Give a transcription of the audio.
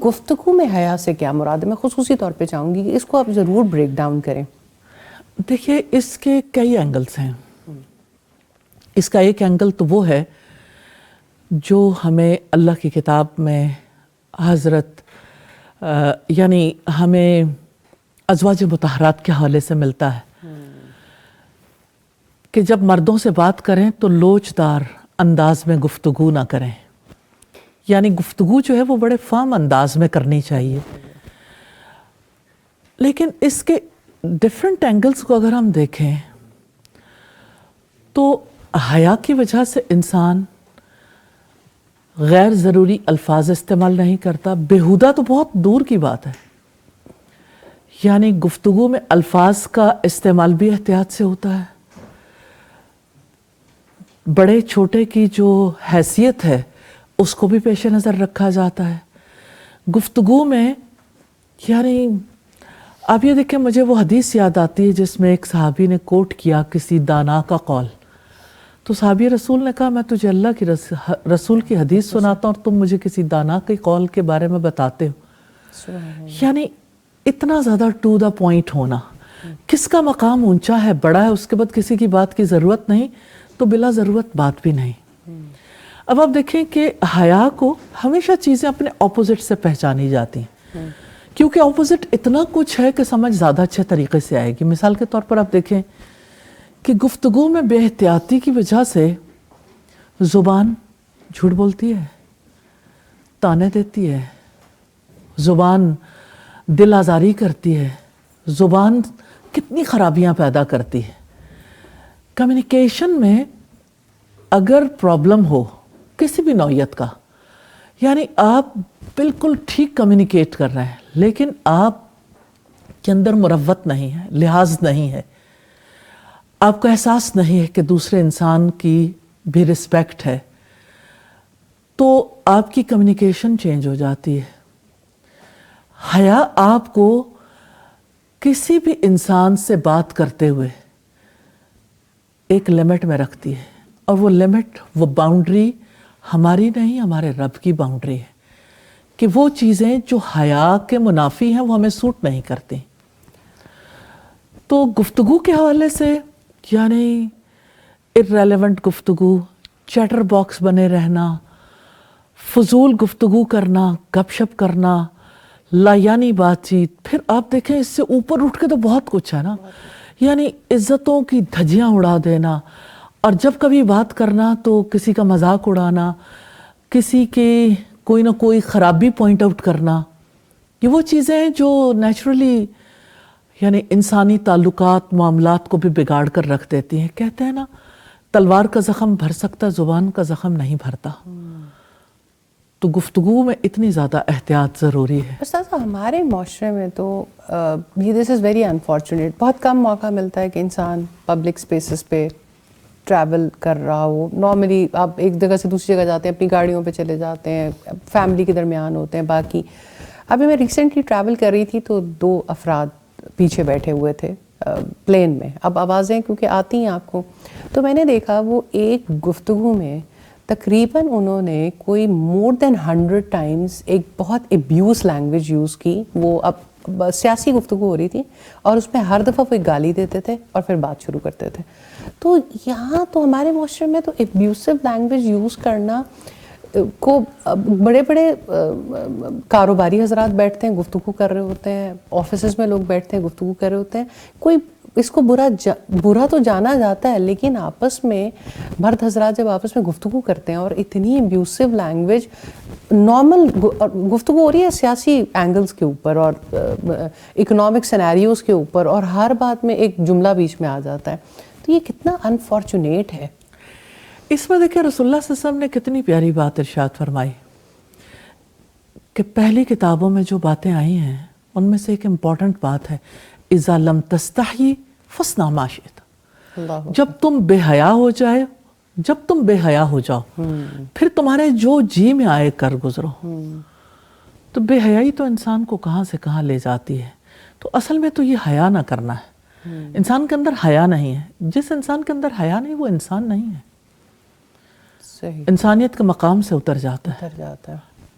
گفتگو میں حیا سے کیا مراد ہے؟ میں خصوصی طور پہ چاہوں گی کہ اس کو آپ ضرور بریک ڈاؤن کریں. دیکھیے اس کے کئی اینگلس ہیں. اس کا ایک اینگل تو وہ ہے جو ہمیں اللہ کی کتاب میں حضرت یعنی ہمیں ازواج مطہرات کے حوالے سے ملتا ہے کہ جب مردوں سے بات کریں تو لوچدار انداز میں گفتگو نہ کریں. یعنی گفتگو جو ہے وہ بڑے فارم انداز میں کرنی چاہیے. لیکن اس کے ڈیفرنٹ اینگلز کو اگر ہم دیکھیں تو حیا کی وجہ سے انسان غیر ضروری الفاظ استعمال نہیں کرتا. بیہودہ تو بہت دور کی بات ہے. یعنی گفتگو میں الفاظ کا استعمال بھی احتیاط سے ہوتا ہے. بڑے چھوٹے کی جو حیثیت ہے اس کو بھی پیش نظر رکھا جاتا ہے. گفتگو میں یعنی آپ یہ دیکھیں مجھے وہ حدیث یاد آتی ہے جس میں ایک صحابی نے کوٹ کیا کسی دانا کا قول. تو صحابی رسول نے کہا میں تجھے اللہ کی رسول کی حدیث سناتا ہوں اور تم مجھے کسی دانا کے قول کے بارے میں بتاتے ہو. یعنی اتنا زیادہ ٹو دا پوائنٹ ہونا. کس کا مقام اونچا ہے بڑا ہے اس کے بعد کسی کی بات کی ضرورت نہیں تو بلا ضرورت بات بھی نہیں. اب آپ دیکھیں کہ حیا کو ہمیشہ چیزیں اپنے اپوزٹ سے پہچانی جاتی ہیں کیونکہ اپوزٹ اتنا کچھ ہے کہ سمجھ زیادہ اچھے طریقے سے آئے گی. مثال کے طور پر آپ دیکھیں کہ گفتگو میں بے احتیاطی کی وجہ سے زبان جھوٹ بولتی ہے, تانے دیتی ہے, زبان دل آزاری کرتی ہے, زبان کتنی خرابیاں پیدا کرتی ہے. کمیونیکیشن میں اگر پرابلم ہو کسی بھی نوعیت کا, یعنی آپ بالکل ٹھیک کمیونیکیٹ کر رہے ہیں لیکن آپ کے اندر مروت نہیں ہے, لحاظ نہیں ہے, آپ کو احساس نہیں ہے کہ دوسرے انسان کی بھی رسپیکٹ ہے, تو آپ کی کمیونیکیشن چینج ہو جاتی ہے. حیا آپ کو کسی بھی انسان سے بات کرتے ہوئے ایک لمٹ میں رکھتی ہے اور وہ لمٹ وہ باؤنڈری ہماری نہیں ہمارے رب کی باؤنڈری ہے کہ وہ چیزیں جو حیا کے منافی ہیں وہ ہمیں سوٹ نہیں کرتی. تو گفتگو کے حوالے سے یعنی irrelevant گفتگو, چیٹر باکس بنے رہنا, فضول گفتگو کرنا, گپ شپ کرنا, لا یعنی بات چیت. پھر آپ دیکھیں اس سے اوپر اٹھ کے تو بہت کچھ ہے نا, یعنی عزتوں کی دھجیاں اڑا دینا اور جب کبھی بات کرنا تو کسی کا مذاق اڑانا, کسی کے کوئی نہ کوئی خرابی پوائنٹ آؤٹ کرنا. یہ وہ چیزیں ہیں جو نیچرلی یعنی انسانی تعلقات معاملات کو بھی بگاڑ کر رکھ دیتی ہیں. کہتے ہیں نا تلوار کا زخم بھر سکتا زبان کا زخم نہیں بھرتا. تو گفتگو میں اتنی زیادہ احتیاط ضروری ہے. استاذ ہمارے معاشرے میں تو یہ دس از ویری انفارچونیٹ, بہت کم موقع ملتا ہے کہ انسان پبلک اسپیسز پہ ٹریول کر رہا ہو. نارملی آپ ایک جگہ سے دوسری جگہ جاتے ہیں, اپنی گاڑیوں پہ چلے جاتے ہیں, فیملی کے درمیان ہوتے ہیں. باقی ابھی میں ریسنٹلی ٹریول کر رہی تھی تو 2 افراد پیچھے بیٹھے ہوئے تھے پلین میں. اب آوازیں کیونکہ آتی ہیں آپ کو, تو میں نے دیکھا وہ ایک گفتگو میں تقریباً انہوں نے کوئی مور دین 100 ٹائمز ایک بہت ابیوز لینگویج یوز کی. وہ اب سیاسی گفتگو ہو رہی تھی اور اس میں ہر دفعہ وہ ایک گالی دیتے تھے اور پھر بات شروع کرتے تھے. تو یہاں تو ہمارے معاشرے میں تو ابیوسو لینگویج یوز کرنا کو بڑے بڑے کاروباری حضرات بیٹھتے ہیں گفتگو کر رہے ہوتے ہیں, آفیسز میں لوگ بیٹھتے ہیں گفتگو کر رہے ہوتے ہیں. کوئی اس کو برا تو جانا جاتا ہے لیکن آپس میں مرد حضرات جب آپس میں گفتگو کرتے ہیں اور اتنی ابیوسو لینگویج, نارمل گفتگو ہو رہی ہے سیاسی اینگلز کے اوپر اور اکنامک سینیریوز کے اوپر اور ہر بات میں ایک جملہ بیچ میں آ جاتا ہے, تو یہ کتنا انفارچونیٹ ہے. اس میں دیکھیں رسول اللہ صلی اللہ علیہ وسلم نے کتنی پیاری بات ارشاد فرمائی کہ پہلی کتابوں میں جو باتیں آئی ہیں ان میں سے ایک امپورٹنٹ بات ہے اذا لم تستحی فاصنع ما شئت. جب تم بے حیا ہو جائے, جب تم بے حیا ہو جاؤ پھر تمہارے جو جی میں آئے کر گزرو. تو بے حیائی تو انسان کو کہاں سے کہاں لے جاتی ہے. تو اصل میں تو یہ حیا نہ کرنا ہے. انسان کے اندر حیا نہیں ہے. جس انسان کے اندر حیا نہیں وہ انسان نہیں ہے, انسانیت کے مقام سے اتر جاتا ہے.